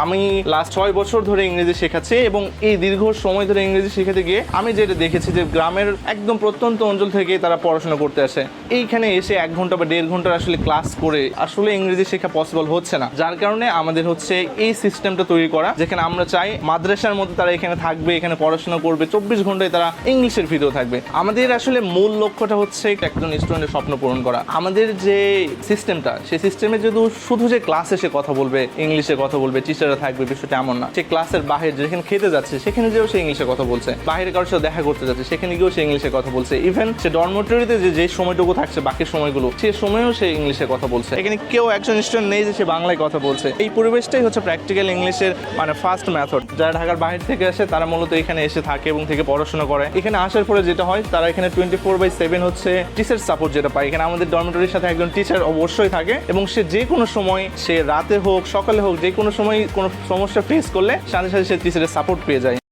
আমি লাস্ট 6 বছর ধরে ইংরেজি শেখাচ্ছি এবং এই দীর্ঘ সময় ধরে ইংরেজি শেখাতে গিয়ে আমি যেটা দেখেছি যে গ্রামের একদম প্রত্যন্ত অঞ্চল থেকে তারা পড়াশোনা করতে আসে, এইখানে এসে 1 ঘন্টা বা 1.5 ঘন্টার আসলে ক্লাস করে আসলে ইংরেজি শেখা পসিবল হচ্ছে না। যার কারণে আমাদের হচ্ছে এই সিস্টেমটা তৈরি করা, যেখানে আমরা চাই মাদ্রাসার মধ্যে তারা এখানে থাকবে, এখানে পড়াশোনা করবে, 24 ঘন্টায় তারা ইংলিশের ভিতরে থাকবে। আমাদের আসলে মূল লক্ষ্যটা হচ্ছে একজন স্টুডেন্টের স্বপ্ন পূরণ করা। আমাদের যে সিস্টেমটা, সেই সিস্টেমে যদি শুধু যে ক্লাসে সে কথা বলবে, ইংলিশে কথা বলবে, টিচাররা থাকবে, বিষয়টা এমন না। সে ক্লাসের বাইরে যেখানে খেতে যাচ্ছে সেখানে যেও সে ইংলিশে কথা বলছে, বাইরে কারোর সাথে দেখা করতে যাচ্ছে সেখানে গিয়েও সে ইংলিশে কথা বলছে, ইভেন সে ডরমেটরিতে যে সময়টুকু থাকছে বাকি সময়গুলো সে সময়েও সে ইংলিশে কথা বলছে। এখানে কেউ একজন স্টুডেন্ট নেই যে সে বাংলায় কথা বলছে। এই পরিবেশটাই হচ্ছে প্র্যাকটিক্যাল ইংলিশের মানে ফার্স্ট মেথড। যারা ঢাকার বাইরে থেকে আসে তারা মূলত এখানে এসে থাকে এবং থেকে পড়াশোনা করে। এখানে আসার পরে যেটা হয়, তারা এখানে 24/7 হচ্ছে টিচার সাপোর্ট যেটা পায়। এখানে আমাদের ডরমেটরির সাথে একজন টিচার অবশ্যই থাকে এবং সে যে কোনো সময়, সে রাতে হোক সকালে হোক, যে কোনো সময় কোনো সমস্যা ফেস করলে সাথে সাথে সে টিচারের সাপোর্ট পেয়ে যায়।